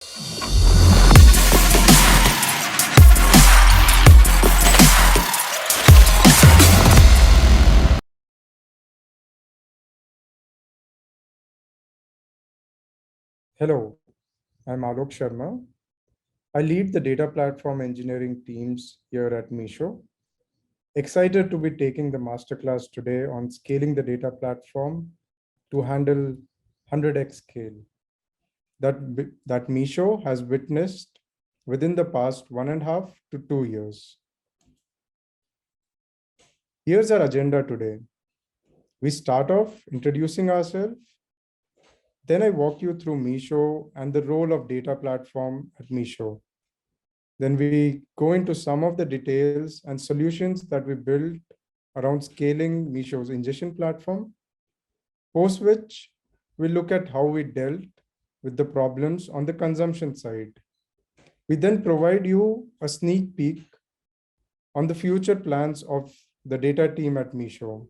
Hello, I'm Alok Sharma. I lead the data platform engineering teams here at Meesho. Excited to be taking the masterclass today on scaling the data platform to handle 100x scale that Meesho has witnessed within the past 1.5 to 2 years. Here's our agenda today. We start off introducing ourselves. Then I walk you through Meesho and the role of data platform at Meesho. Then we go into some of the details and solutions that we built around scaling Meesho's ingestion platform, post which we look at how we dealt with the problems on the consumption side. We then provide you a sneak peek on the future plans of the data team at Meesho.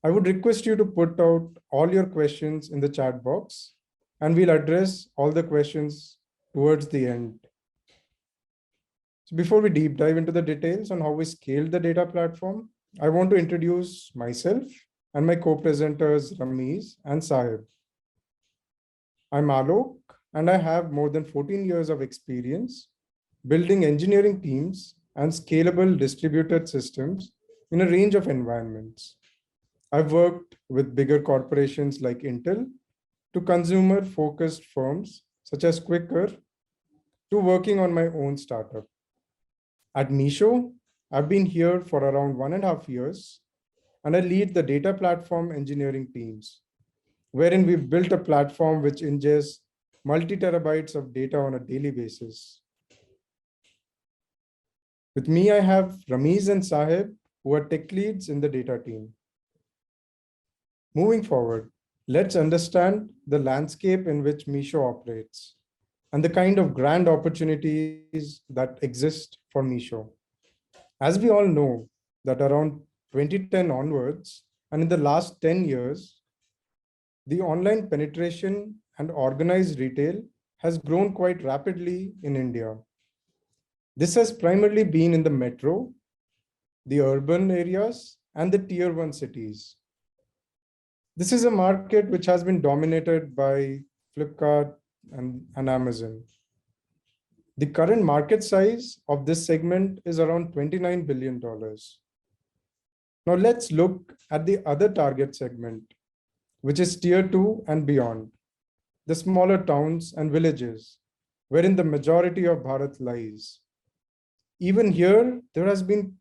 I would request you to put out all your questions in the chat box, and we'll address all the questions towards the end. So before we deep dive into the details on how we scaled the data platform, I want to introduce myself and my co-presenters Ramiz and Saheb. I'm Alok, and I have more than 14 years of experience building engineering teams and scalable distributed systems in a range of environments. I've worked with bigger corporations like Intel to consumer-focused firms such as Quicker to working on my own startup. At Meesho, I've been here for around 1.5 years, and I lead the data platform engineering teams, wherein we've built a platform which ingests multi-terabytes of data on a daily basis. With me, I have Ramiz and Saheb, who are tech leads in the data team. Moving forward, let's understand the landscape in which Meesho operates and the kind of grand opportunities that exist for Meesho. As we all know, that around 2010 onwards, and in the last 10 years, the online penetration and organized retail has grown quite rapidly in India. This has primarily been in the metro, the urban areas, and the tier 1 cities. This is a market which has been dominated by Flipkart and Amazon. The current market size of this segment is around $29 billion. Now let's look at the other target segment, which is tier 2 and beyond, the smaller towns and villages, wherein the majority of Bharat lies. Even here, there has been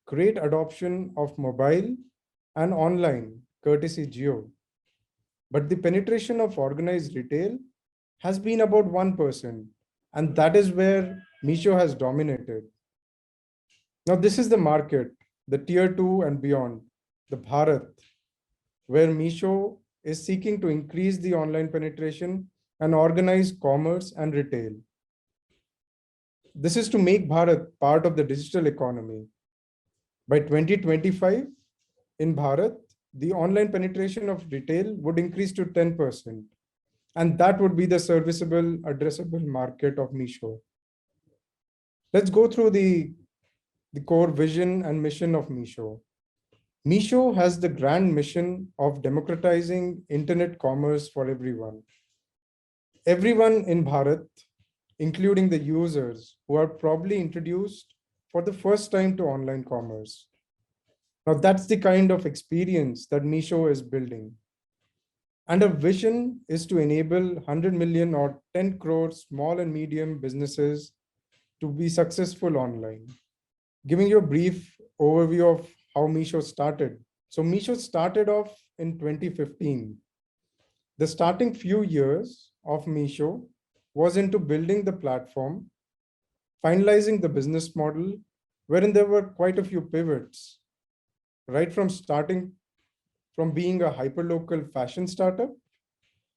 great adoption of mobile and online, courtesy Jio. But the penetration of organized retail has been about 1%, and that is where Meesho has dominated. Now, this is the market, the tier 2 and beyond, the Bharat, where Meesho is seeking to increase the online penetration and organize commerce and retail. This is to make Bharat part of the digital economy. By 2025, in Bharat, the online penetration of retail would increase to 10%. And that would be the serviceable, addressable market of Meesho. Let's go through the core vision and mission of Meesho. Meesho has the grand mission of democratizing internet commerce for everyone. Everyone in Bharat, including the users who are probably introduced for the first time to online commerce. Now that's the kind of experience that Meesho is building. And our vision is to enable 100 million or 10 crore small and medium businesses to be successful online. Giving you a brief overview of how Meesho started. So Meesho started off in 2015. The starting few years of Meesho was into building the platform, finalizing the business model, wherein there were quite a few pivots, right from starting from being a hyperlocal fashion startup.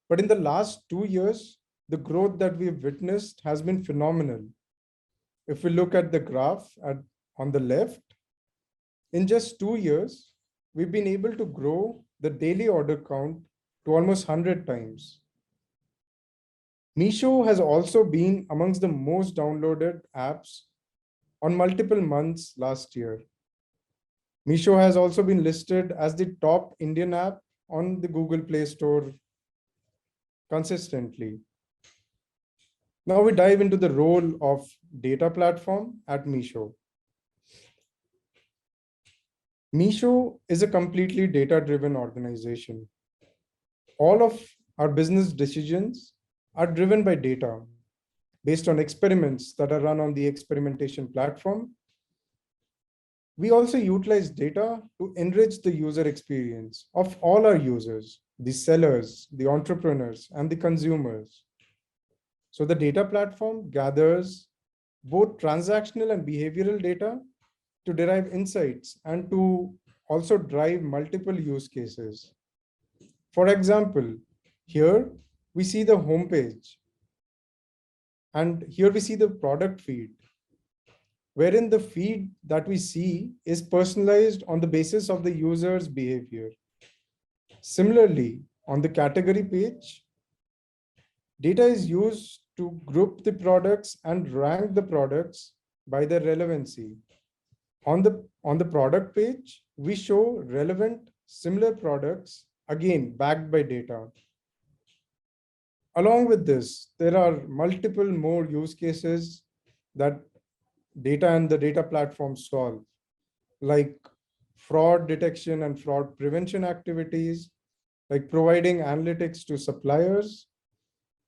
But in the last 2 years, the growth that we've witnessed has been phenomenal. If we look at the graph on the left, in just 2 years, we've been able to grow the daily order count to almost 100 times. Meesho has also been amongst the most downloaded apps on multiple months last year. Meesho has also been listed as the top Indian app on the Google Play Store consistently. Now we dive into the role of data platform at Meesho. Meesho is a completely data-driven organization. All of our business decisions are driven by data based on experiments that are run on the experimentation platform. We also utilize data to enrich the user experience of all our users, the sellers, the entrepreneurs, and the consumers. So the data platform gathers both transactional and behavioral data to derive insights and to also drive multiple use cases. For example, here we see the homepage, and here we see the product feed, wherein the feed that we see is personalized on the basis of the user's behavior. Similarly, on the category page, data is used to group the products and rank the products by their relevancy. On the product page, we show relevant similar products, again backed by data. Along with this, there are multiple more use cases that data and the data platform solve, like fraud detection and fraud prevention activities, like providing analytics to suppliers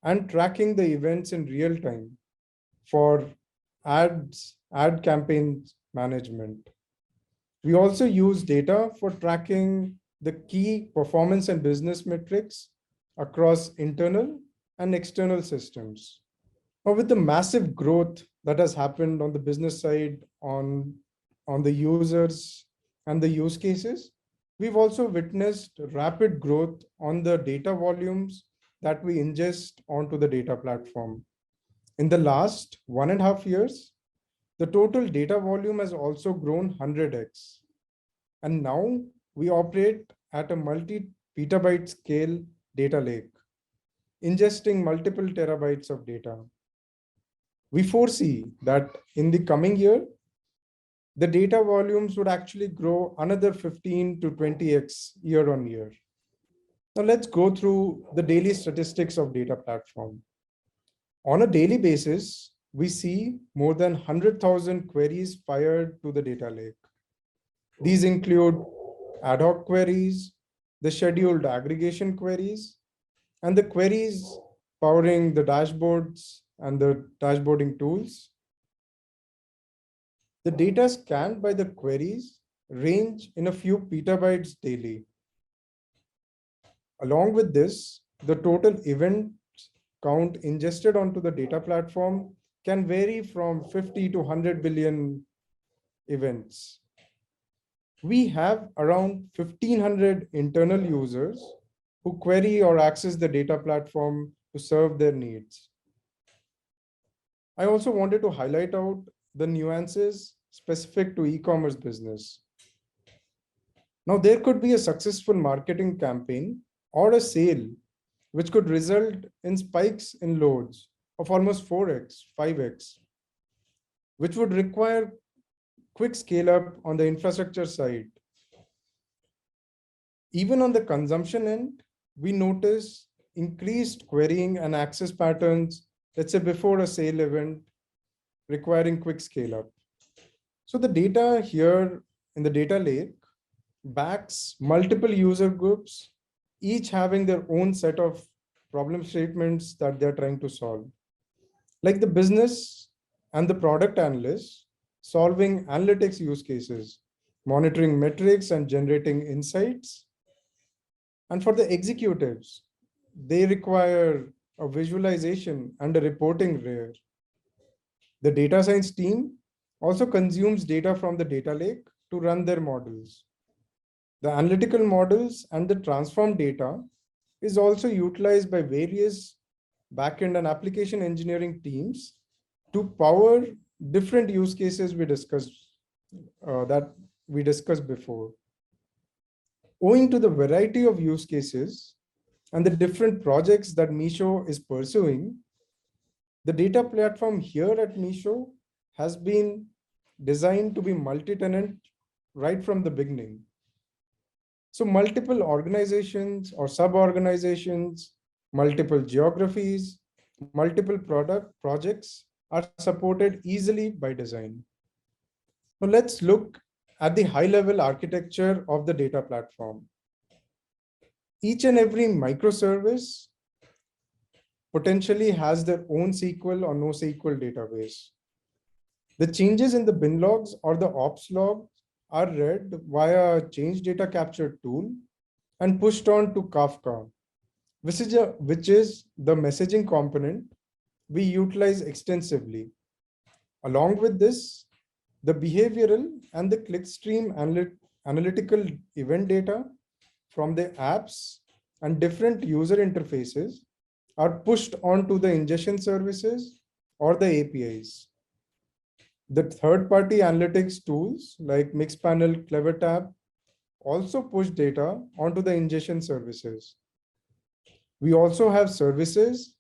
and tracking the events in real time for ad campaigns management. We also use data for tracking the key performance and business metrics across internal and external systems. Now, with the massive growth that has happened on the business side, on the users and the use cases, we've also witnessed rapid growth on the data volumes that we ingest onto the data platform. In the last 1.5 years, the total data volume has also grown 100x. And now we operate at a multi-petabyte scale data lake, ingesting multiple terabytes of data. We foresee that in the coming year, the data volumes would actually grow another 15 to 20x year on year. Now let's go through the daily statistics of data platform. On a daily basis, we see more than 100,000 queries fired to the data lake. These include ad hoc queries, the scheduled aggregation queries, and the queries powering the dashboards and the dashboarding tools. The data scanned by the queries range in a few petabytes daily. Along with this, the total event count ingested onto the data platform can vary from 50 to 100 billion events. We have around 1,500 internal users who query or access the data platform to serve their needs. I also wanted to highlight out the nuances specific to e-commerce business. Now, there could be a successful marketing campaign or a sale which could result in spikes in loads of almost 4x, 5x, which would require quick scale up on the infrastructure side. Even on the consumption end, we notice increased querying and access patterns, let's say before a sale event, requiring quick scale up. So the data here in the data lake backs multiple user groups, each having their own set of problem statements that they're trying to solve. Like the business and the product analysts solving analytics use cases, monitoring metrics and generating insights. And for the executives, they require a visualization and a reporting layer. The data science team also consumes data from the data lake to run their models. The analytical models and the transform data is also utilized by various backend and application engineering teams to power different use cases we discussed before. Owing to the variety of use cases and the different projects that Meesho is pursuing, The data platform here at Meesho has been designed to be multi-tenant right from the beginning. So multiple organizations or sub-organizations, multiple geographies, multiple product projects are supported easily by design. Now let's look at the high-level architecture of the data platform. Each and every microservice potentially has their own SQL or NoSQL database. The changes in the bin logs or the ops log are read via a change data capture tool and pushed on to Kafka, which is the messaging component we utilize extensively. Along with this, the behavioral and the clickstream analytical event data from the apps and different user interfaces are pushed onto the ingestion services or the APIs. The third-party analytics tools like Mixpanel, CleverTab also push data onto the ingestion services. We also have services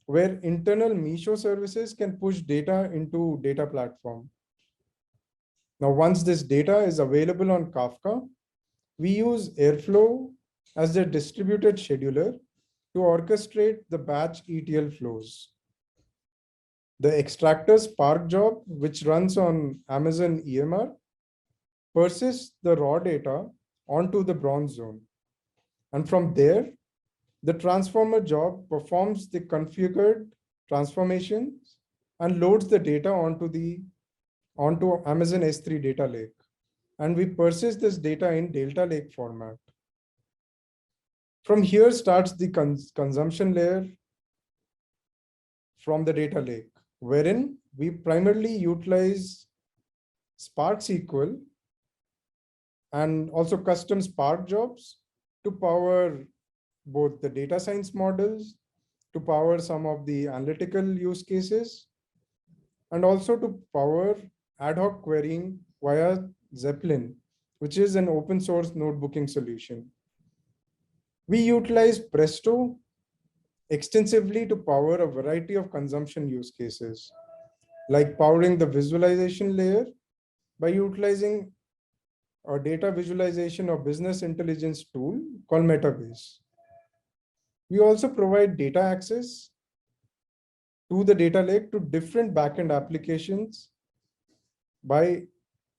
where internal Meesho services can push data into data platform. Now, once this data is available on Kafka, we use Airflow as the distributed scheduler to orchestrate the batch ETL flows. The extractor Spark job, which runs on Amazon EMR, persists the raw data onto the bronze zone. And from there, the transformer job performs the configured transformations and loads the data onto Amazon S3 data lake. And we persist this data in Delta Lake format. From here starts the consumption layer from the data lake, wherein we primarily utilize Spark SQL and also custom Spark jobs to power both the data science models, to power some of the analytical use cases, and also to power ad hoc querying via Zeppelin, which is an open source notebooking solution. We utilize Presto extensively to power a variety of consumption use cases, like powering the visualization layer by utilizing a data visualization or business intelligence tool called Metabase. We also provide data access to the data lake to different backend applications by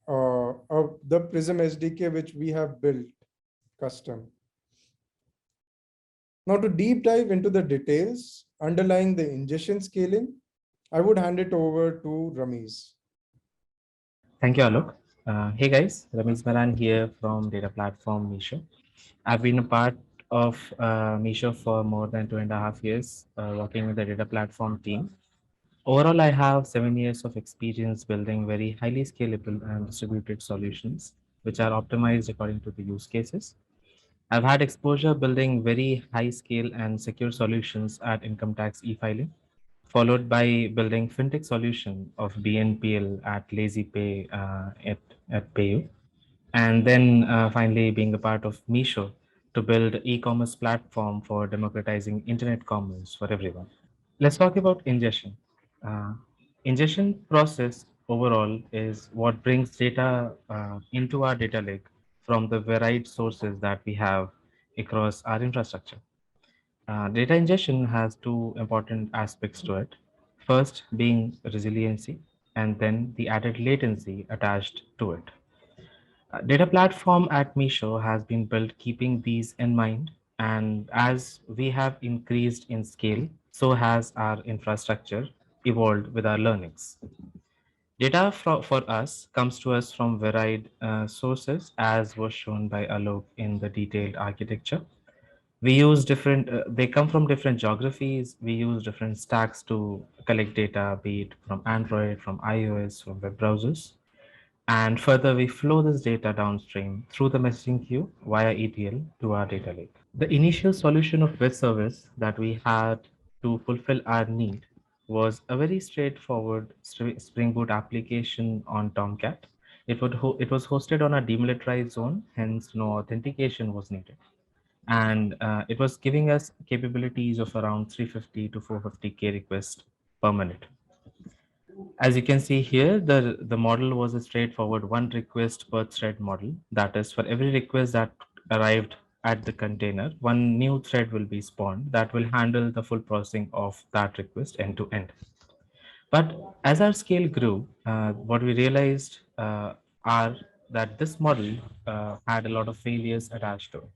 the Prism SDK, which we have built custom. Now, to deep dive into the details underlying the ingestion scaling, I would hand it over to Ramiz. Thank you, Alok. Hey guys, Ramiz Mehran here from data platform Meesho. I've been a part of Meesho for more than 2.5 years, working with the data platform team. Overall, I have 7 years of experience building very highly scalable and distributed solutions, which are optimized according to the use cases. I've had exposure building very high scale and secure solutions at income tax e-filing, followed by building fintech solution of BNPL at LazyPay at Payu, and then finally being a part of Meesho to build e-commerce platform for democratizing internet commerce for everyone. Let's talk about ingestion. Uh, Ingestion process overall is what brings data into our data lake from the varied sources that we have across our infrastructure. Data ingestion has two important aspects to it. First being resiliency, and then the added latency attached to it. Data platform at Meesho has been built keeping these in mind, and as we have increased in scale, so has our infrastructure evolved with our learnings. Data for us comes to us from varied sources, as was shown by Alok in the detailed architecture. We use different, they come from different geographies. We use different stacks to collect data, be it from Android, from iOS, from web browsers. And further, we flow this data downstream through the messaging queue via ETL to our data lake. The initial solution of web service that we had to fulfill our need was a very straightforward Spring Boot application on Tomcat. It was hosted on a demilitarized zone, hence no authentication was needed. And it was giving us capabilities of around 350 to 450K requests per minute. As you can see here, the model was a straightforward one request per thread model. That is, for every request that arrived at the container, one new thread will be spawned that will handle the full processing of that request end to end. But as our scale grew, what we realized are that this model had a lot of failures attached to it.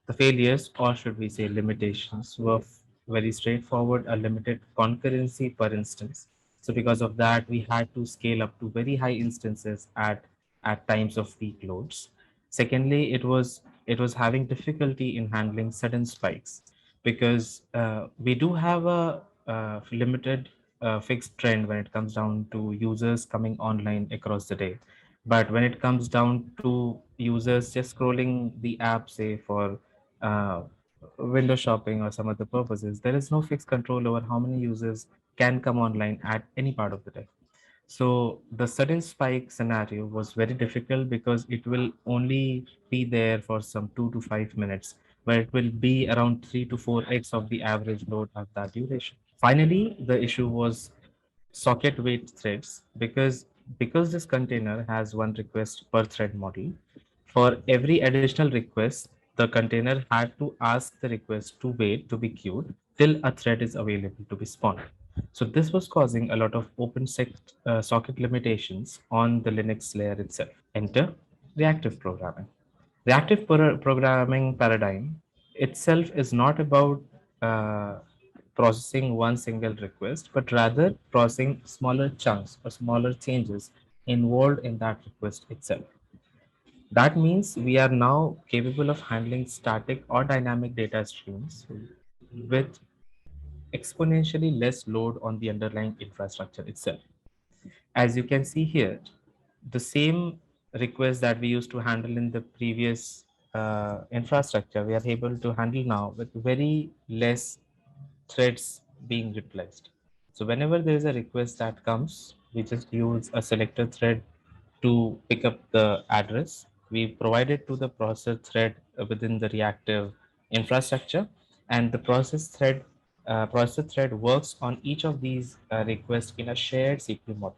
The failures, or should we say limitations, were very straightforward, a limited concurrency per instance. So because of that, we had to scale up to very high instances at times of peak loads. Secondly, it was having difficulty in handling sudden spikes because we do have a limited fixed trend when it comes down to users coming online across the day. But when it comes down to users just scrolling the app, say for uh, window shopping or some other purposes, there is no fixed control over how many users can come online at any part of the day. So the sudden spike scenario was very difficult because it will only be there for some 2 to 5 minutes, but it will be around 3 to 4x of the average load of that duration. Finally, the issue was socket wait threads because this container has one request per thread model. For every additional request, the container had to ask the request to wait to be queued till a thread is available to be spawned. So this was causing a lot of socket limitations on the Linux layer itself. Enter reactive programming. Programming paradigm itself is not about uh, processing one single request, but rather processing smaller chunks or smaller changes involved in that request itself. That means we are now capable of handling static or dynamic data streams with exponentially less load on the underlying infrastructure itself. As you can see here, the same request that we used to handle in the previous infrastructure, we are able to handle now with very less threads being replaced. So whenever there is a request that comes, we just use a selector thread to pick up the address. We provide it to the process thread within the reactive infrastructure, and the process thread works on each of these requests in a shared CPU model.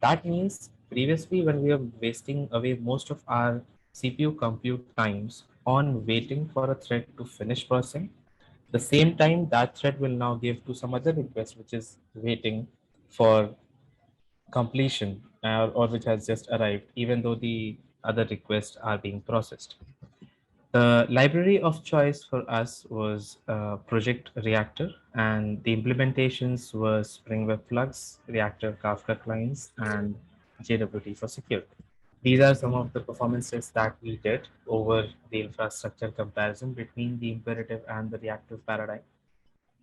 That means previously when we were wasting away most of our CPU compute times on waiting for a thread to finish processing, the same time that thread will now give to some other request which is waiting for completion or which has just arrived, even though the other requests are being processed. The library of choice for us was Project Reactor, and the implementations were Spring Web Flux, Reactor Kafka clients, and JWT for security. These are some of the performances that we did over the infrastructure comparison between the imperative and the reactive paradigm.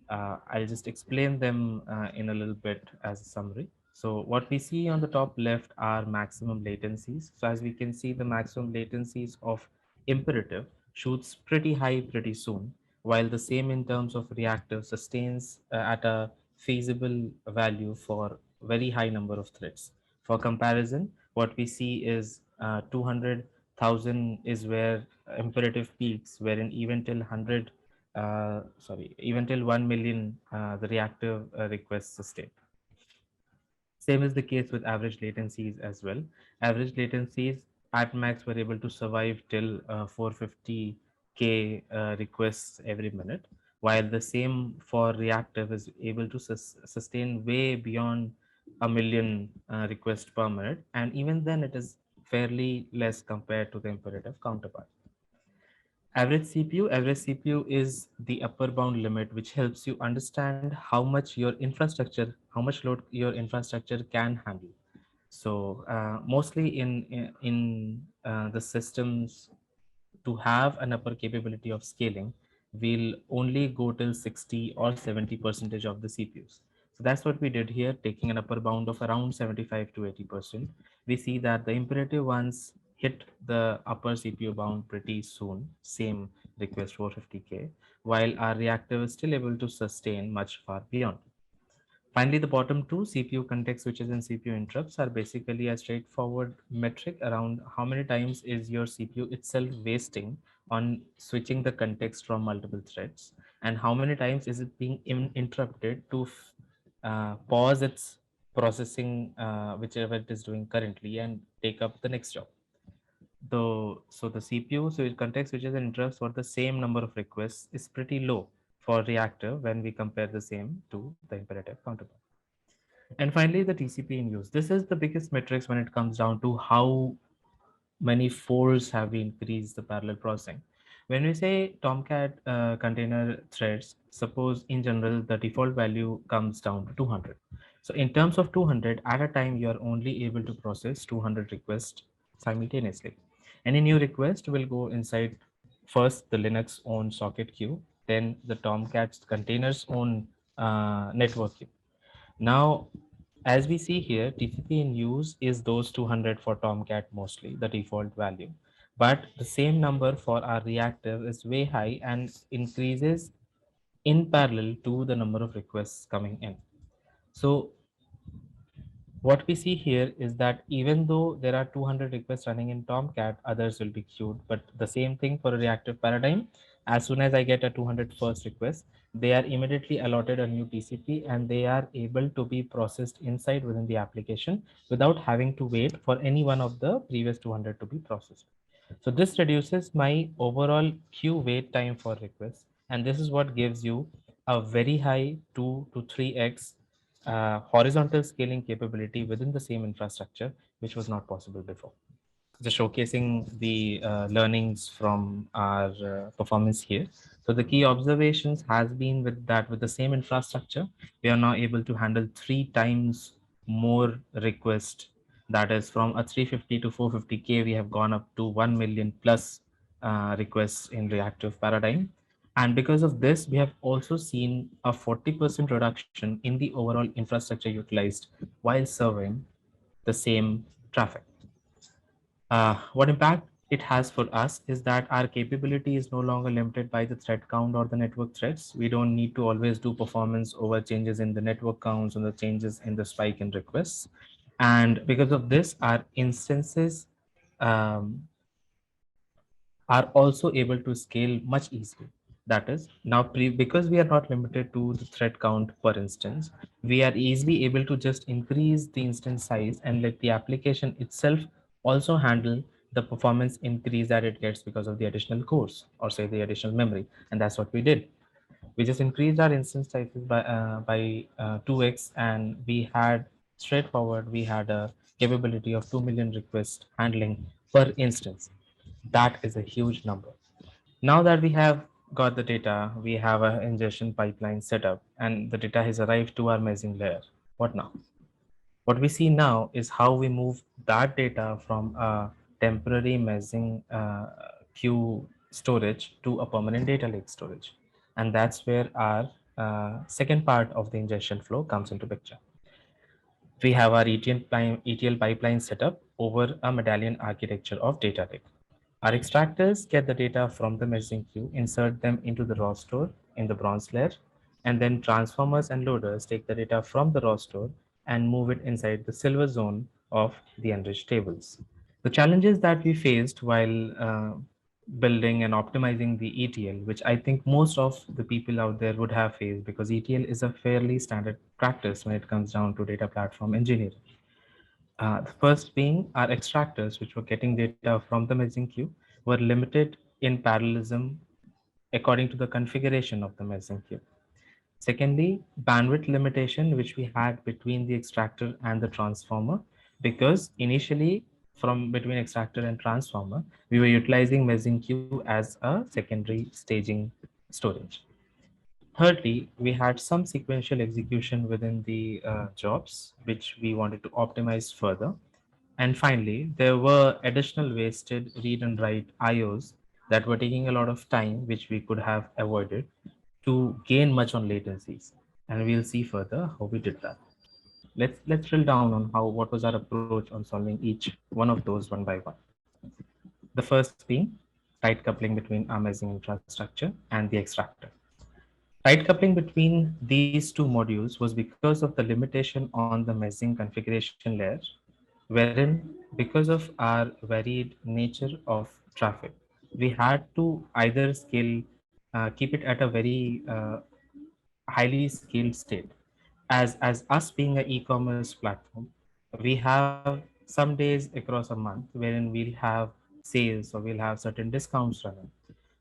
I'll just explain them in a little bit as a summary. So what we see on the top left are maximum latencies. So as we can see, the maximum latencies of imperative shoots pretty high pretty soon, while the same in terms of reactive sustains at a feasible value for very high number of threads. For comparison, what we see is 200,000 is where imperative peaks, wherein even till 100 even till 1 million, the reactive requests sustain. Same is the case with average latencies as well. Average latencies at max were able to survive till 450K requests every minute, while the same for reactive is able to sustain way beyond a million requests per minute. And even then, it is fairly less compared to the imperative counterpart. Average CPU is the upper bound limit, which helps you understand how much load your infrastructure can handle. So mostly in the systems to have an upper capability of scaling, we'll only go till 60 or 70 percentage of the CPUs. So that's what we did here, taking an upper bound of around 75 to 80%. We see that the imperative ones hit the upper CPU bound pretty soon, same request 450K, while our reactive is still able to sustain much far beyond. Finally, the bottom two, CPU context switches and CPU interrupts, are basically a straightforward metric around how many times is your CPU itself wasting on switching the context from multiple threads, and how many times is it being interrupted to pause its processing, whichever it is doing currently, and take up the next job. The CPU switch context switches and interrupts for the same number of requests is pretty low for reactor when we compare the same to the imperative counterpart. And finally, the TCP in use. This is the biggest metrics when it comes down to how many folds have we increased the parallel processing. When we say Tomcat container threads, suppose in general the default value comes down to 200. So in terms of 200, at a time you are only able to process 200 requests simultaneously. Any new request will go inside first the Linux own socket queue, then the Tomcat's containers own network queue. Now, as we see here, TCP in use is those 200 for Tomcat mostly, the default value. But the same number for our reactive is way high and increases in parallel to the number of requests coming in. So what we see here is that even though there are 200 requests running in Tomcat, others will be queued. But the same thing for a reactive paradigm. As soon as I get a 200 first request, they are immediately allotted a new TCP and they are able to be processed inside within the application without having to wait for any one of the previous 200 to be processed. So this reduces my overall queue wait time for requests. And this is what gives you a very high 2 to 3x horizontal scaling capability within the same infrastructure, which was not possible before. Just showcasing the learnings from our performance here. So the key observations has been with that with the same infrastructure, we are now able to handle 3 times more request. That is from a 350 to 450K, we have gone up to 1 million plus requests in reactive paradigm. And because of this, we have also seen a 40% reduction in the overall infrastructure utilized while serving the same traffic. What impact it has for us is that our capability is no longer limited by the thread count or the network threads. We don't need to always do performance over changes in the network counts and the changes in the spike in requests. And because of this, our instances um, are also able to scale much easily. That is, now because we are not limited to the thread count, for instance, we are easily able to just increase the instance size and let the application itself also handle the performance increase that it gets because of the additional cores or say the additional memory. And that's what we did. We just increased our instance sizes by 2x, and we had straightforward, we had a capability of 2 million request handling per instance. That is a huge number. Now that we have got the data, we have an ingestion pipeline set up, and the data has arrived to our messaging layer. What now? What we see now is how we move that data from a temporary messaging queue storage to a permanent data lake storage. And that's where our second part of the ingestion flow comes into picture. We have our ETL pipeline set up over a medallion architecture of data lake. Our extractors get the data from the messaging queue, insert them into the raw store in the bronze layer, and then transformers and loaders take the data from the raw store and move it inside the silver zone of the enriched tables. The challenges that we faced while building and optimizing the ETL, which I think most of the people out there would have faced because ETL is a fairly standard practice when it comes down to data platform engineering. The first being our extractors, which were getting data from the messaging queue, were limited in parallelism according to the configuration of the messaging queue. Secondly, bandwidth limitation, which we had between the extractor and the transformer, because initially from between extractor and transformer, we were utilizing messaging queue as a secondary staging storage. Thirdly, we had some sequential execution within the jobs, which we wanted to optimize further. And finally, there were additional wasted read and write IOs that were taking a lot of time, which we could have avoided to gain much on latencies. And we'll see further how we did that. Let's drill down on how what was our approach on solving each one of those one by one. The first being tight coupling between our messaging infrastructure and the extractor. Tight coupling between these two modules was because of the limitation on the messaging configuration layer, wherein because of our varied nature of traffic, we had to either keep it at a very highly scaled state. as us being an e-commerce platform, we have some days across a month wherein we'll have sales or we'll have certain discounts running.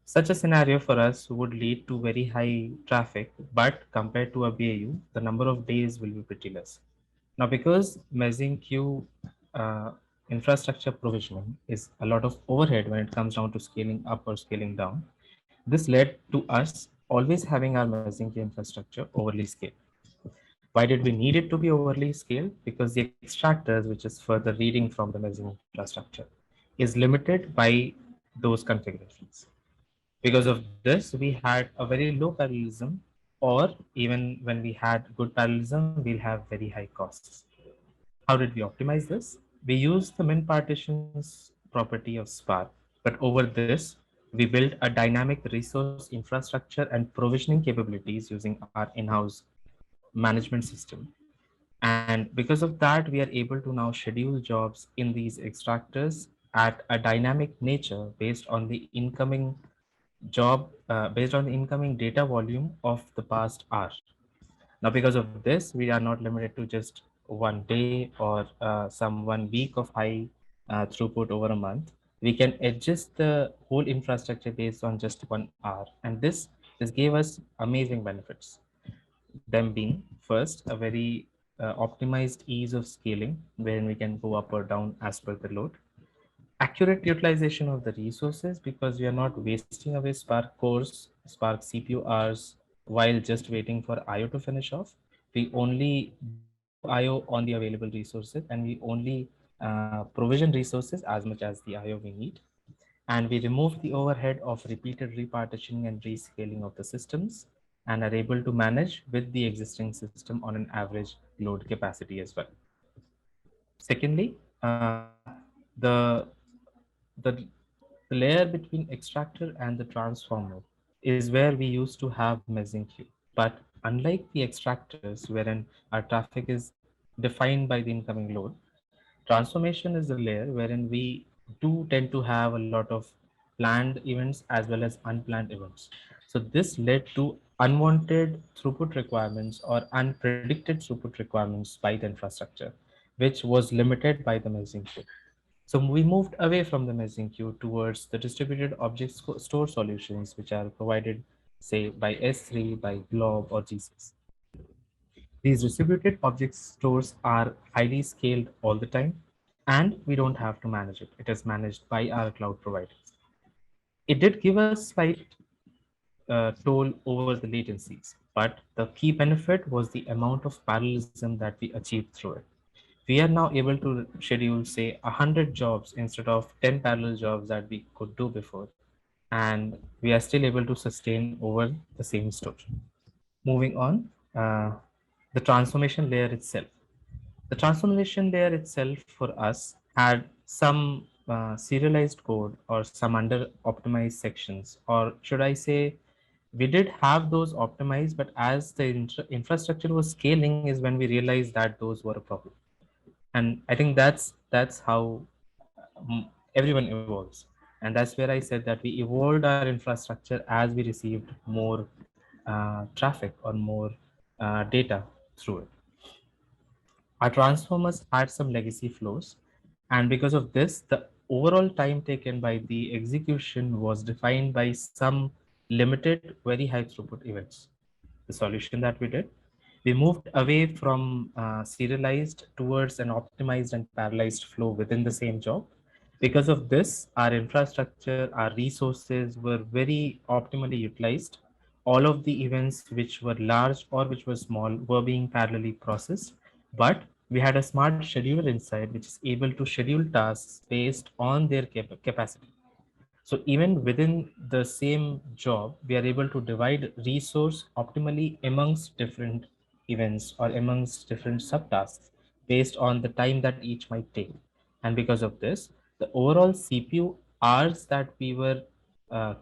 Such a scenario for us would lead to very high traffic, but compared to a BAU, the number of days will be pretty less. Now, because messaging queue uh, infrastructure provisioning is a lot of overhead when it comes down to scaling up or scaling down, this led to us always having our messaging queue infrastructure overly scaled. Why did we need it to be overly scaled? Because the extractors, which is further reading from the messaging infrastructure, is limited by those configurations. Because of this, we had a very low parallelism, or even when we had good parallelism, we'll have very high costs. How did we optimize this? We used the min partitions property of Spark, but over this, we built a dynamic resource infrastructure and provisioning capabilities using our in-house management system. And because of that, we are able to now schedule jobs in these extractors at a dynamic nature based on the incoming data volume of the past hour. Now, because of this, we are not limited to just one day or some 1 week of high throughput over a month. We can adjust the whole infrastructure based on just 1 hour, and this gave us amazing benefits. Them being first a very optimized ease of scaling, wherein we can go up or down as per the load. Accurate utilization of the resources, because we are not wasting away Spark cores, Spark CPU hours while just waiting for IO to finish off. We only do IO on the available resources, and we only provision resources as much as the IO we need. And we remove the overhead of repeated repartitioning and rescaling of the systems, and are able to manage with the existing system on an average load capacity as well. Secondly, the the the layer between extractor and the transformer is where we used to have messaging queue. But unlike the extractors, wherein our traffic is defined by the incoming load, transformation is the layer wherein we do tend to have a lot of planned events as well as unplanned events. So this led to unwanted throughput requirements or unpredicted throughput requirements by the infrastructure, which was limited by the messaging queue. So we moved away from the messaging queue towards the distributed object store solutions, which are provided, say, by S3, by Blob, or G6. These distributed object stores are highly scaled all the time, and we don't have to manage it. It is managed by our cloud providers. It did give us slight toll over the latencies, but the key benefit was the amount of parallelism that we achieved through it. We are now able to schedule, say, 100 jobs instead of 10 parallel jobs that we could do before, and we are still able to sustain over the same store. Moving on, the transformation layer itself. The transformation layer itself for us had some serialized code or some under optimized sections, or should I say, we did have those optimized, but as the infrastructure was scaling, is when we realized that those were a problem. And I think that's how everyone evolves, and that's where I said that we evolved our infrastructure as we received more traffic or more data through it. Our transformers had some legacy flows, and because of this, the overall time taken by the execution was defined by some limited, very high throughput events. The solution that we did, we moved away from serialized towards an optimized and parallelized flow within the same job. Because of this, our infrastructure, our resources were very optimally utilized. All of the events which were large or which were small were being parallelly processed, but we had a smart scheduler inside which is able to schedule tasks based on their capacity. So even within the same job, we are able to divide resource optimally amongst different events or amongst different subtasks based on the time that each might take. And because of this, the overall CPU hours that we were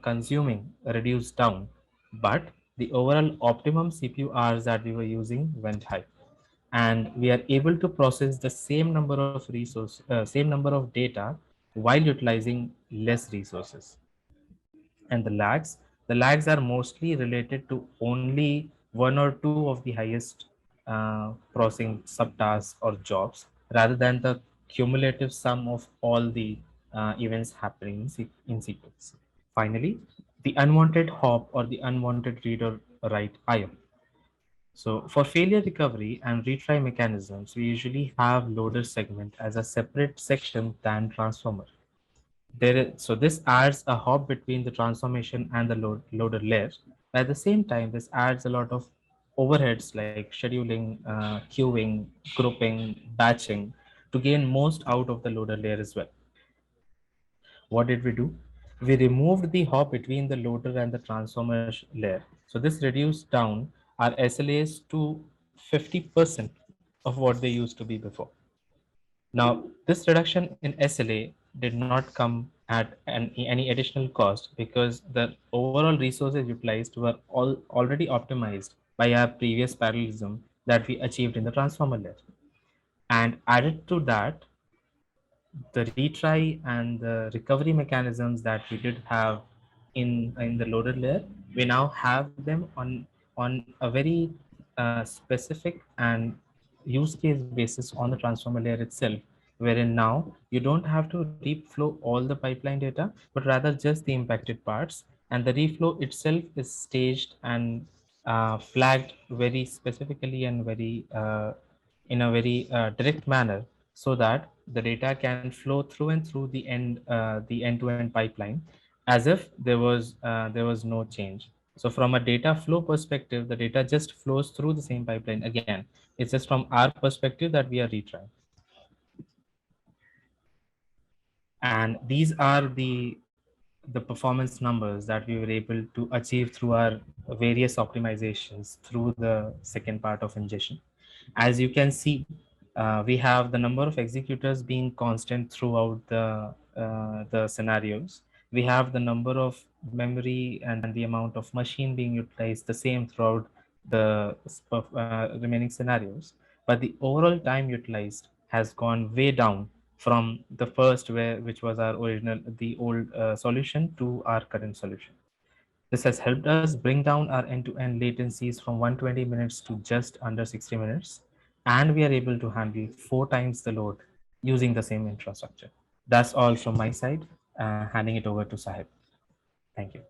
consuming reduced down, but the overall optimum CPU hours that we were using went high, and we are able to process the same number of data while utilizing less resources. And the lags are mostly related to only one or two of the highest processing subtasks or jobs rather than the cumulative sum of all the events happening in sequence. Finally, the unwanted hop or the unwanted read or write IO. So for failure recovery and retry mechanisms, we usually have loader segment as a separate section than transformer. So this adds a hop between the transformation and the loader layer. At the same time, this adds a lot of overheads like scheduling, queuing, grouping, batching to gain most out of the loader layer as well. What did we do? We removed the hop between the loader and the transformer layer. So this reduced down our SLAs to 50% of what they used to be before. Now, this reduction in SLA did not come at any additional cost because the overall resources utilized were already optimized by our previous parallelism that we achieved in the transformer layer. And added to that, the retry and the recovery mechanisms that we did have in the loaded layer, we now have them on a very specific and use case basis on the transformer layer itself, wherein now you don't have to reflow all the pipeline data, but rather just the impacted parts, and the reflow itself is staged and flagged very specifically and very in a very direct manner so that the data can flow through and through the end-to-end pipeline as if there was no change. So from a data flow perspective, the data just flows through the same pipeline again. It's just from our perspective that we are retrying. And these are the performance numbers that we were able to achieve through our various optimizations through the second part of ingestion. As you can see, we have the number of executors being constant throughout the scenarios. We have the number of memory and the amount of machine being utilized the same throughout the remaining scenarios. But the overall time utilized has gone way down from the first which was our original, the old solution to our current solution. This has helped us bring down our end-to-end latencies from 120 minutes to just under 60 minutes. And we are able to handle 4 times the load using the same infrastructure. That's all from my side. Handing it over to Sahib. Thank you.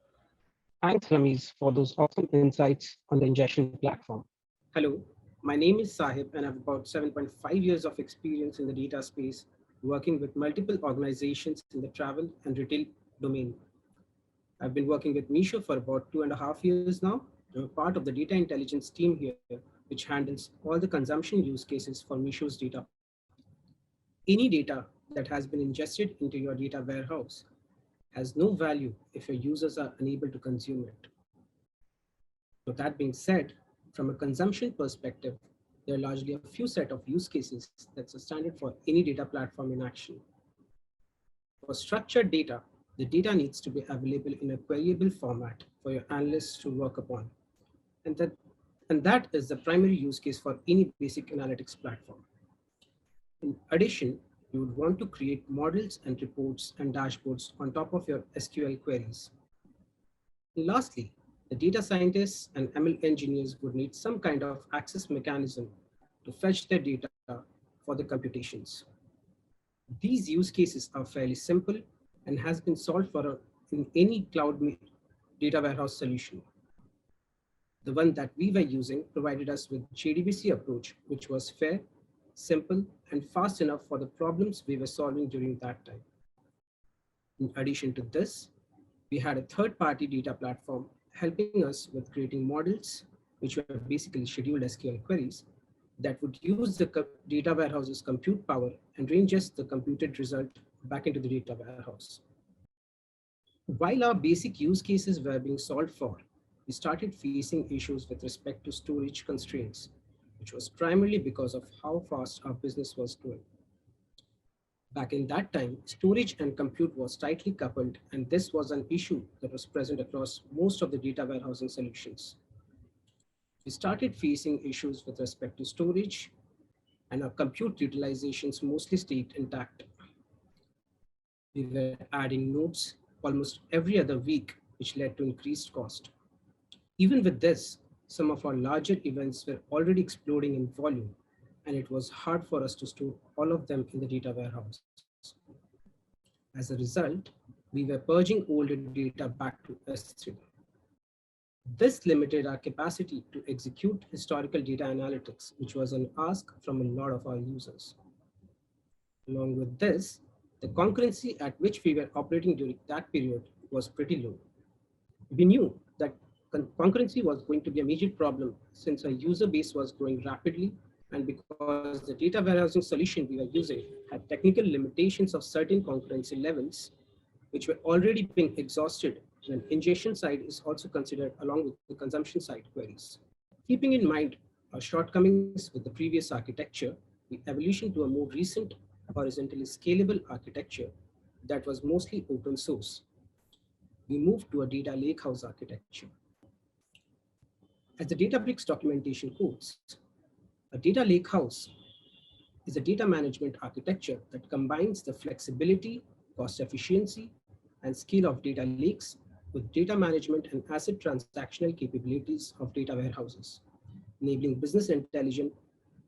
Thanks, Ramiz, for those awesome insights on the ingestion platform. Hello, my name is Sahib, and I have about 7.5 years of experience in the data space, working with multiple organizations in the travel and retail domain. I've been working with Meesho for about 2.5 years now. I'm a part of the data intelligence team here, which handles all the consumption use cases for Meesho's data platform. Any data that has been ingested into your data warehouse has no value if your users are unable to consume it. So that being said, from a consumption perspective, there are largely a few set of use cases that's a standard for any data platform in action. For structured data, the data needs to be available in a queryable format for your analysts to work upon. And that is the primary use case for any basic analytics platform. In addition, you would want to create models and reports and dashboards on top of your SQL queries. And lastly, the data scientists and ML engineers would need some kind of access mechanism to fetch their data for the computations. These use cases are fairly simple and has been solved in any cloud data warehouse solution. The one that we were using provided us with JDBC approach, which was fair, simple, and fast enough for the problems we were solving during that time. In addition to this, we had a third-party data platform helping us with creating models, which were basically scheduled SQL queries that would use the data warehouse's compute power and reingest the computed result back into the data warehouse. While our basic use cases were being solved for, we started facing issues with respect to storage constraints, which was primarily because of how fast our business was growing. Back in that time, storage and compute was tightly coupled, and this was an issue that was present across most of the data warehousing solutions. We started facing issues with respect to storage, and our compute utilizations mostly stayed intact. We were adding nodes almost every other week, which led to increased cost. Even with this, some of our larger events were already exploding in volume, and it was hard for us to store all of them in the data warehouse. As a result, we were purging older data back to S3. This limited our capacity to execute historical data analytics, which was an ask from a lot of our users. Along with this, the concurrency at which we were operating during that period was pretty low. We knew that concurrency was going to be a major problem since our user base was growing rapidly, and because the data warehousing solution we were using had technical limitations of certain concurrency levels, which were already being exhausted when ingestion side is also considered along with the consumption side queries. Keeping in mind our shortcomings with the previous architecture, we evolutioned to a more recent horizontally scalable architecture that was mostly open source. We moved to a data lakehouse architecture. As the Databricks documentation quotes, a data lakehouse is a data management architecture that combines the flexibility, cost efficiency, and scale of data lakes with data management and asset transactional capabilities of data warehouses, enabling business intelligence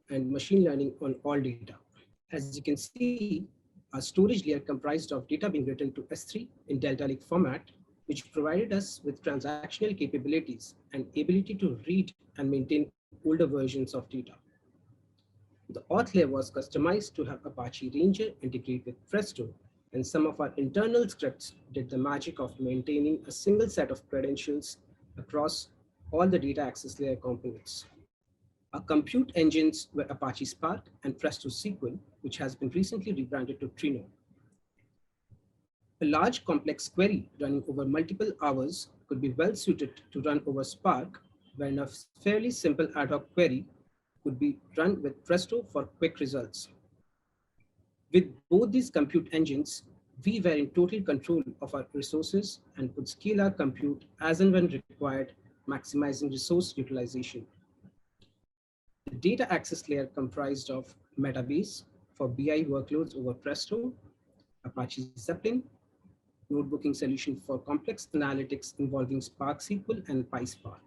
and machine learning on all data. As you can see, our storage layer comprised of data being written to S3 in Delta Lake format, which provided us with transactional capabilities and ability to read and maintain older versions of data. The auth layer was customized to have Apache Ranger integrate with Presto, and some of our internal scripts did the magic of maintaining a single set of credentials across all the data access layer components. Our compute engines were Apache Spark and Presto SQL, which has been recently rebranded to Trino. A large complex query running over multiple hours could be well suited to run over Spark, when a fairly simple ad hoc query could be run with Presto for quick results. With both these compute engines, we were in total control of our resources and could scale our compute as and when required, maximizing resource utilization. The data access layer comprised of Metabase for BI workloads over Presto, Apache Zeppelin, notebooking solution for complex analytics involving Spark SQL and PySpark,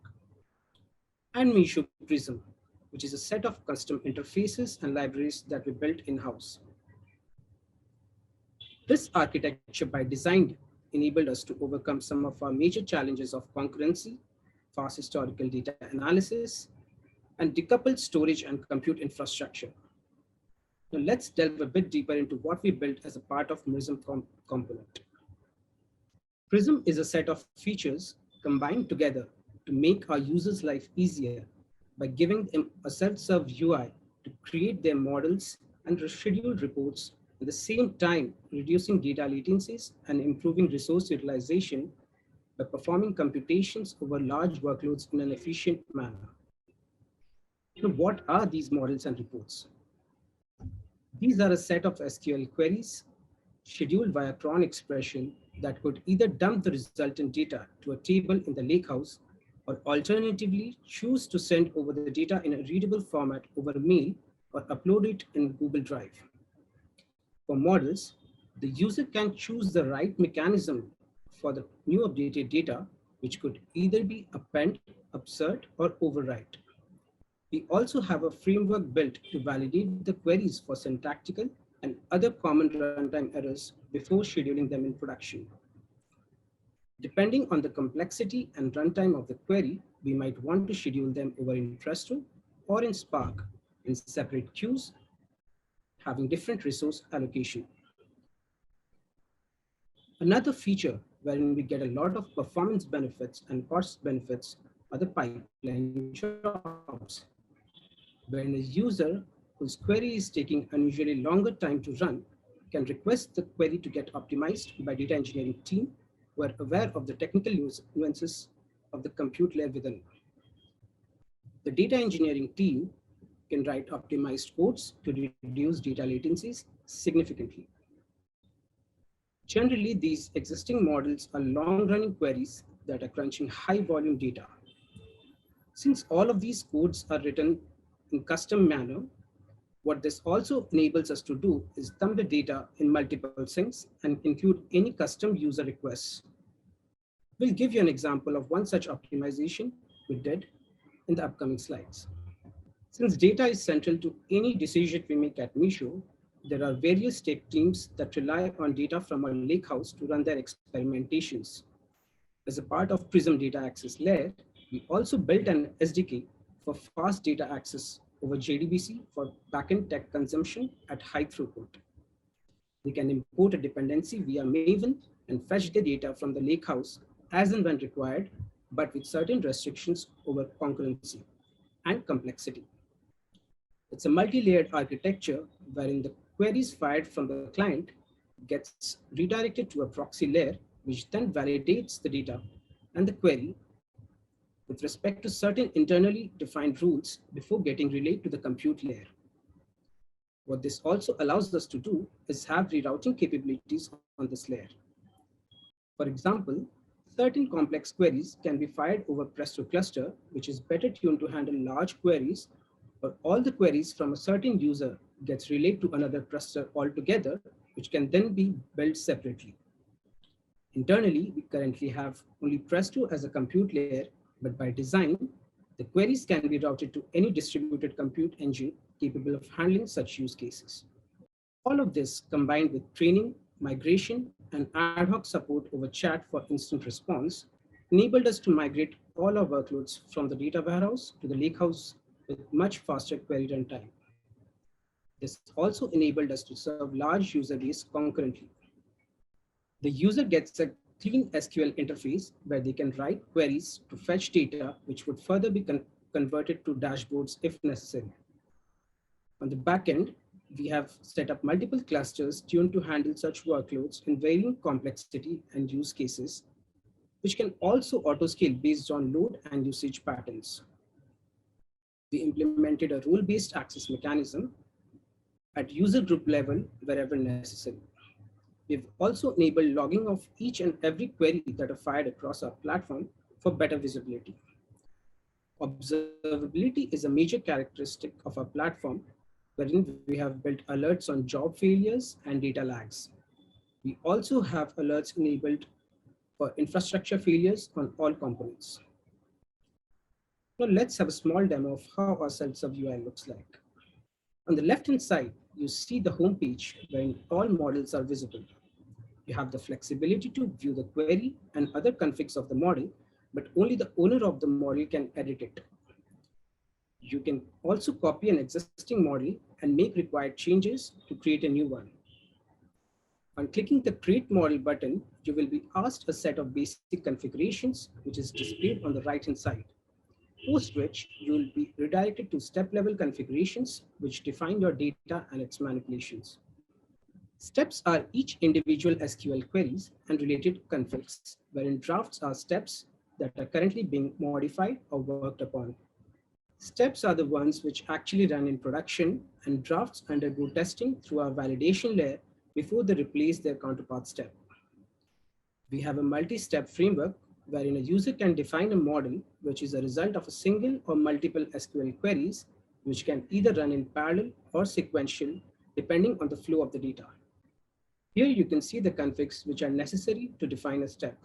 and Meesho Prism, which is a set of custom interfaces and libraries that we built in-house. This architecture by design enabled us to overcome some of our major challenges of concurrency, fast historical data analysis, and decoupled storage and compute infrastructure. Now let's delve a bit deeper into what we built as a part of Prism component. Prism is a set of features combined together to make our users' life easier by giving them a self-serve UI to create their models and schedule reports, at the same time reducing data latencies and improving resource utilization by performing computations over large workloads in an efficient manner. So what are these models and reports? These are a set of SQL queries scheduled via cron expression that could either dump the resultant data to a table in the lakehouse, or alternatively choose to send over the data in a readable format over mail or upload it in Google Drive. For models, the user can choose the right mechanism for the new updated data, which could either be append, upsert, or overwrite. We also have a framework built to validate the queries for syntactical and other common runtime errors before scheduling them in production. Depending on the complexity and runtime of the query, we might want to schedule them over in Presto or in Spark in separate queues, having different resource allocation. Another feature wherein we get a lot of performance benefits and cost benefits are the pipeline jobs, wherein a user whose query is taking unusually longer time to run can request the query to get optimized by data engineering team who are aware of the technical nuances of the compute layer within. The data engineering team can write optimized codes to reduce data latencies significantly. Generally, these existing models are long-running queries that are crunching high-volume data. Since all of these codes are written in custom manner, what this also enables us to do is dump the data in multiple sinks and include any custom user requests. We'll give you an example of one such optimization we did in the upcoming slides. Since data is central to any decision we make at Meesho, there are various tech teams that rely on data from our lakehouse to run their experimentations. As a part of Prism data access layer, we also built an SDK for fast data access over JDBC for backend tech consumption at high throughput. We can import a dependency via Maven and fetch the data from the lakehouse as and when required, but with certain restrictions over concurrency and complexity. It's a multi-layered architecture wherein the queries fired from the client gets redirected to a proxy layer, which then validates the data and the query with respect to certain internally defined rules before getting relayed to the compute layer. What this also allows us to do is have rerouting capabilities on this layer. For example, certain complex queries can be fired over Presto cluster, which is better tuned to handle large queries, or all the queries from a certain user gets relayed to another cluster altogether, which can then be built separately. Internally, we currently have only Presto as a compute layer, but by design, the queries can be routed to any distributed compute engine capable of handling such use cases. All of this combined with training, migration, and ad hoc support over chat for instant response enabled us to migrate all our workloads from the data warehouse to the lakehouse with much faster query runtime. This also enabled us to serve large user base concurrently. The user gets a clean SQL interface where they can write queries to fetch data, which would further be converted to dashboards if necessary. On the back end, we have set up multiple clusters tuned to handle such workloads in varying complexity and use cases, which can also auto-scale based on load and usage patterns. We implemented a role-based access mechanism at user group level wherever necessary. We've also enabled logging of each and every query that are fired across our platform for better visibility. Observability is a major characteristic of our platform, wherein we have built alerts on job failures and data lags. We also have alerts enabled for infrastructure failures on all components. Now let's have a small demo of how our self-serve UI looks like. On the left-hand side, you see the home page wherein all models are visible. You have the flexibility to view the query and other configs of the model, but only the owner of the model can edit it. You can also copy an existing model and make required changes to create a new one. On clicking the Create Model button, you will be asked a set of basic configurations, which is displayed on the right-hand side, post which you will be redirected to step-level configurations, which define your data and its manipulations. Steps are each individual SQL queries and related configs, wherein drafts are steps that are currently being modified or worked upon. Steps are the ones which actually run in production, and drafts undergo testing through our validation layer before they replace their counterpart step. We have a multi-step framework wherein a user can define a model which is a result of a single or multiple SQL queries, which can either run in parallel or sequential, depending on the flow of the data. Here you can see the configs which are necessary to define a step.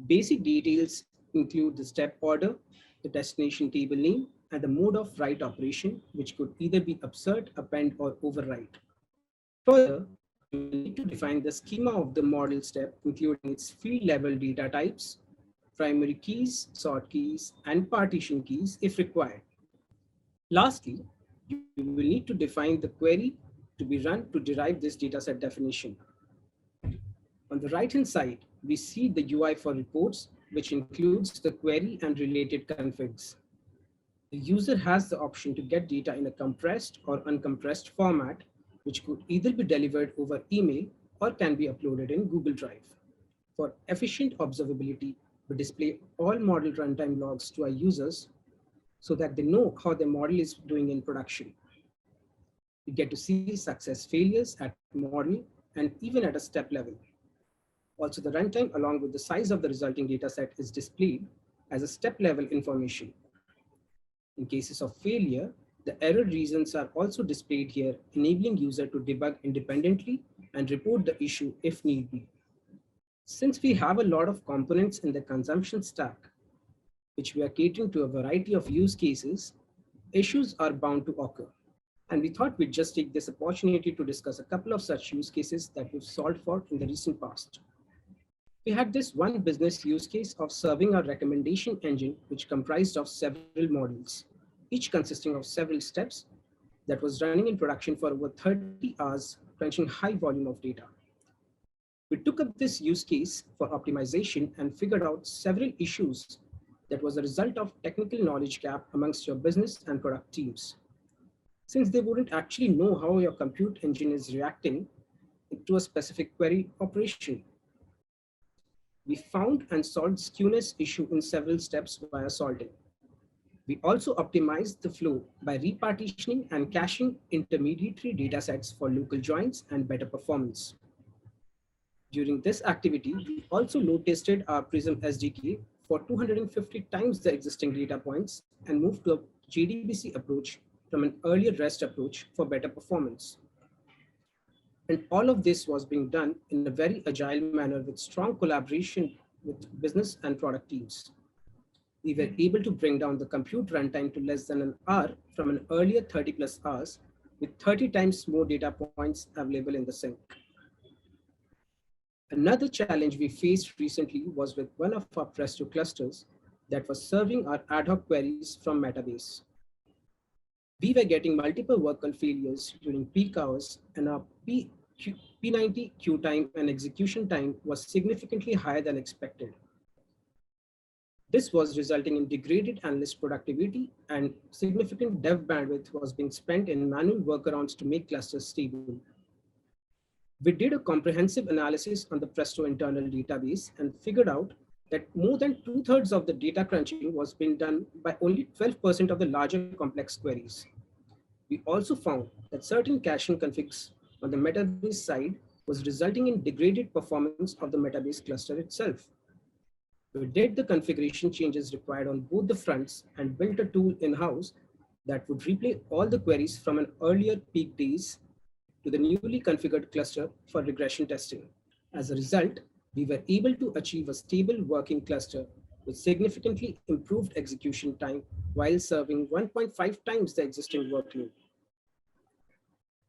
Basic details include the step order, the destination table name, and the mode of write operation, which could either be upsert, append, or overwrite. Further, you will need to define the schema of the model step, including its field level data types, primary keys, sort keys, and partition keys if required. Lastly, you will need to define the query to be run to derive this dataset definition. On the right-hand side, we see the UI for reports, which includes the query and related configs. The user has the option to get data in a compressed or uncompressed format, which could either be delivered over email or can be uploaded in Google Drive. For efficient observability, we display all model runtime logs to our users so that they know how their model is doing in production. We get to see success failures at model and even at a step level. Also, the runtime along with the size of the resulting dataset is displayed as a step-level information. In cases of failure, the error reasons are also displayed here, enabling user to debug independently and report the issue if need be. Since we have a lot of components in the consumption stack, which we are catering to a variety of use cases, issues are bound to occur. And we thought we'd just take this opportunity to discuss a couple of such use cases that we've solved for in the recent past. We had this one business use case of serving our recommendation engine, which comprised of several modules, each consisting of several steps that was running in production for over 30 hours, crunching high volume of data. We took up this use case for optimization and figured out several issues that was a result of technical knowledge gap amongst your business and product teams. Since they wouldn't actually know how your compute engine is reacting to a specific query operation. We found and solved skewness issue in several steps via salting. We also optimized the flow by repartitioning and caching intermediary datasets for local joins and better performance. During this activity, we also load tested our Prism SDK for 250 times the existing data points and moved to a JDBC approach from an earlier REST approach for better performance. And all of this was being done in a very agile manner with strong collaboration with business and product teams. We were able to bring down the compute runtime to less than an hour from an earlier 30 plus hours with 30 times more data points available in the sink. Another challenge we faced recently was with one of our Presto clusters that was serving our ad hoc queries from Metabase. We were getting multiple workload failures during peak hours, and our P90 queue time and execution time was significantly higher than expected. This was resulting in degraded analyst productivity, and significant dev bandwidth was being spent in manual workarounds to make clusters stable. We did a comprehensive analysis on the Presto internal database and figured out that more than 2/3 of the data crunching was being done by only 12% of the larger complex queries. We also found that certain caching configs on the Metabase side was resulting in degraded performance of the Metabase cluster itself. We did the configuration changes required on both the fronts and built a tool in-house that would replay all the queries from an earlier peak days to the newly configured cluster for regression testing. As a result, we were able to achieve a stable working cluster with significantly improved execution time while serving 1.5 times the existing workload.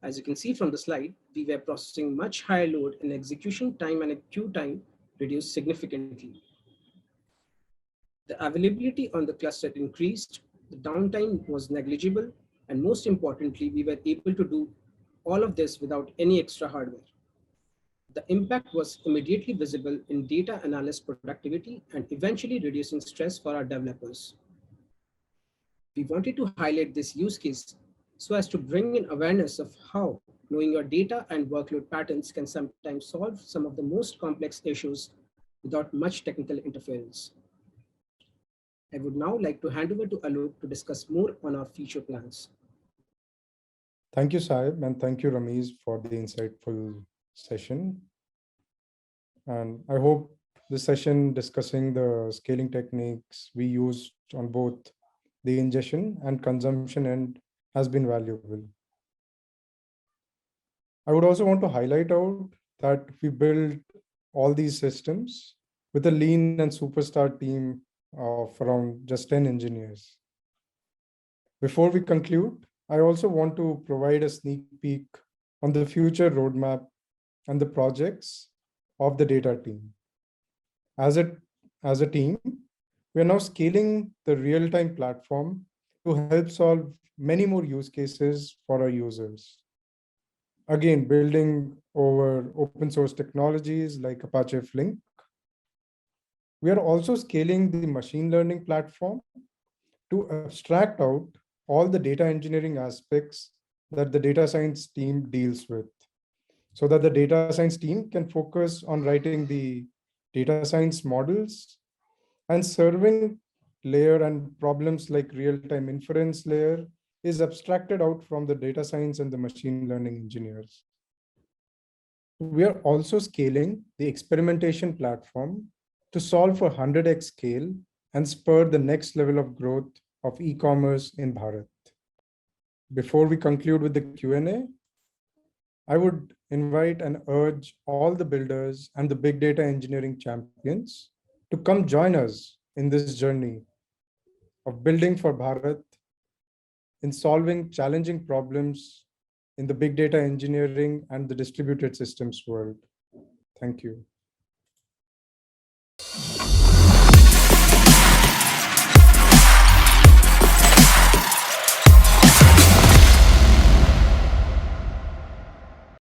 As you can see from the slide, we were processing much higher load and execution time and queue time reduced significantly. The availability on the cluster increased, the downtime was negligible, and most importantly, we were able to do all of this without any extra hardware. The impact was immediately visible in data analyst productivity and eventually reducing stress for our developers. We wanted to highlight this use case so as to bring in awareness of how knowing your data and workload patterns can sometimes solve some of the most complex issues without much technical interference. I would now like to hand over to Alok to discuss more on our future plans. Thank you, Saheb, and thank you, Ramiz, for the insightful session. And I hope this session discussing the scaling techniques we used on both the ingestion and consumption end has been valuable. I would also want to highlight out that we built all these systems with a lean and superstar team of around just 10 engineers. Before we conclude, I also want to provide a sneak peek on the future roadmap and the projects of the data team. As a team, we are now scaling the real-time platform to help solve many more use cases for our users. Again, building over open source technologies like Apache Flink. We are also scaling the machine learning platform to abstract out all the data engineering aspects that the data science team deals with, so that the data science team can focus on writing the data science models and serving layer and problems like real-time inference layer is abstracted out from the data science and the machine learning engineers. We are also scaling the experimentation platform to solve for 100x scale and spur the next level of growth of e-commerce in Bharat. Before we conclude with the Q&A, I would invite and urge all the builders and the big data engineering champions to come join us in this journey of building for Bharat in solving challenging problems in the big data engineering and the distributed systems world. Thank you.